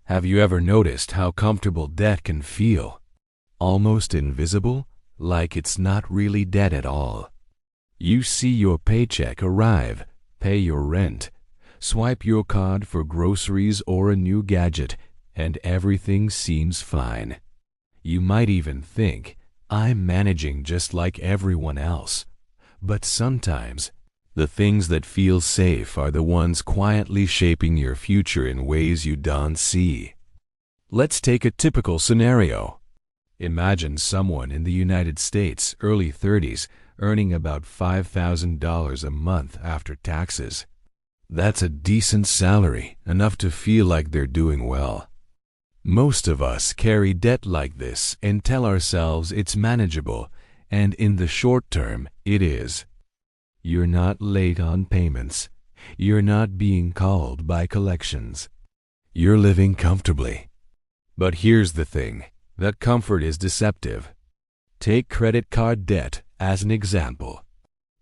Have you ever noticed how comfortable debt can feel? Almost invisible, like it's not really debt at all. You see your paycheck arrive, pay your rent, swipe your card for groceries or a new gadget, and everything seems fine. You might even think, I'm managing just like everyone else. But sometimes, the things that feel safe are the ones quietly shaping your future in ways you don't see. Let's take a typical scenario. Imagine someone in the United States, early 30s, earning about $5,000 a month after taxes. That's a decent salary, enough to feel like they're doing well. Most of us carry debt like this and tell ourselves it's manageable, and in the short term, it is. You're not late on payments. You're not being called by collections. You're living comfortably. But here's the thing, that comfort is deceptive. Take credit card debt as an example.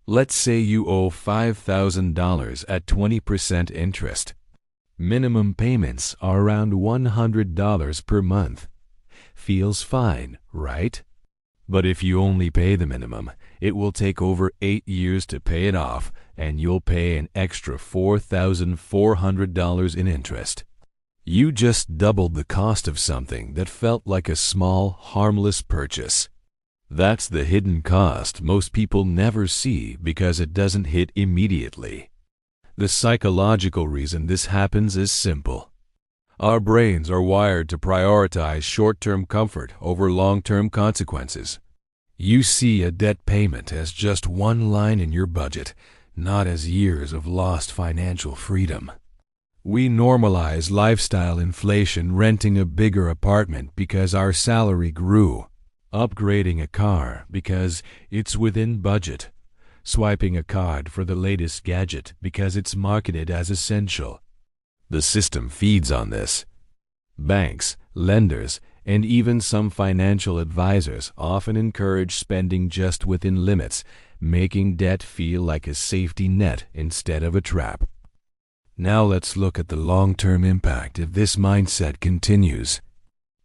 Let's say you owe $5,000 at 20% interest. Minimum payments are around $100 per month. Feels fine, right? But if you only pay the minimum, it will take over 8 years to pay it off, and you'll pay an extra $4,400 in interest. You just doubled the cost of something that felt like a small, harmless purchase. That's the hidden cost most people never see because it doesn't hit immediately. The psychological reason this happens is simple. Our brains are wired to prioritize short-term comfort over long-term consequences. You see a debt payment as just one line in your budget, not as years of lost financial freedom. We normalize lifestyle inflation, renting a bigger apartment because our salary grew, upgrading a car because it's within budget, swiping a card for the latest gadget because it's marketed as essential. The system feeds on this. Banks, lenders, and even some financial advisors often encourage spending just within limits, making debt feel like a safety net instead of a trap. Now let's look at the long-term impact if this mindset continues.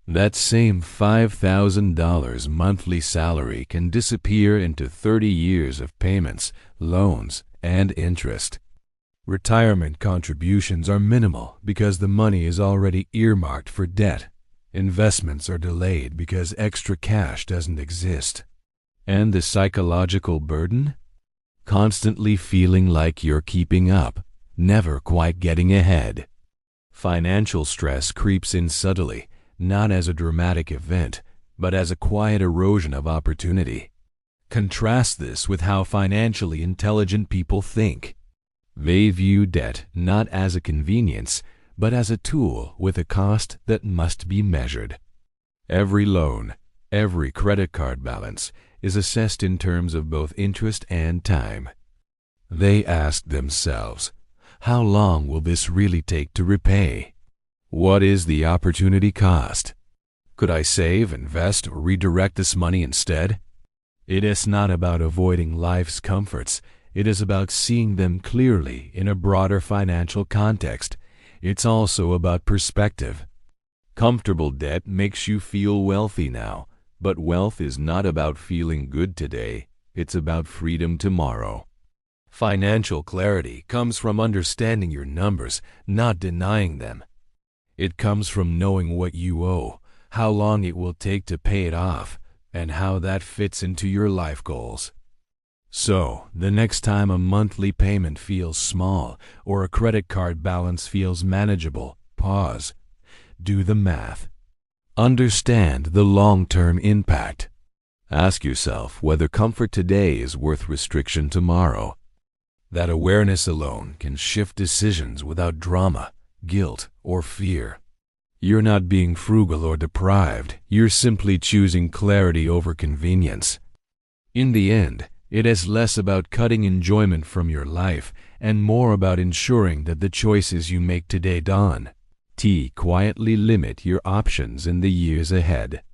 That same $5,000 monthly salary can disappear into 30 years of payments, loans, and interest. Retirement contributions are minimal because the money is already earmarked for debt. Investments are delayed because extra cash doesn't exist. And the psychological burden? Constantly feeling like you're keeping up, never quite getting ahead. Financial stress creeps in subtly, not as a dramatic event, but as a quiet erosion of opportunity. Contrast this with how financially intelligent people think. They view debt not as a convenience, but as a tool with a cost that must be measured. Every loan, every credit card balance is assessed in terms of both interest and time. They ask themselves, how long will this really take to repay? What is the opportunity cost? Could I save, invest, or redirect this money instead? It is not about avoiding life's comforts. It is about seeing them clearly in a broader financial context. It's also about perspective. Comfortable debt makes you feel wealthy now, but wealth is not about feeling good today. It's about freedom tomorrow. Financial clarity comes from understanding your numbers, not denying them. It comes from knowing what you owe, how long it will take to pay it off, and how that fits into your life goals. So, the next time a monthly payment feels small or a credit card balance feels manageable, pause. Do the math. Understand the long-term impact. Ask yourself whether comfort today is worth restriction tomorrow. That awareness alone can shift decisions without drama, guilt, or fear. You're not being frugal or deprived. You're simply choosing clarity over convenience. In the end, it is less about cutting enjoyment from your life and more about ensuring that the choices you make today quietly limit your options in the years ahead.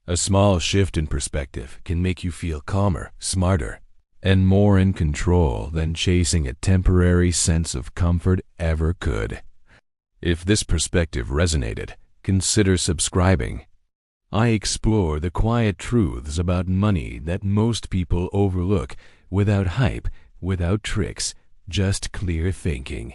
A small shift in perspective can make you feel calmer, smarter, and more in control than chasing a temporary sense of comfort ever could. If this perspective resonated, consider subscribing. I explore the quiet truths about money that most people overlook, without hype, without tricks, just clear thinking.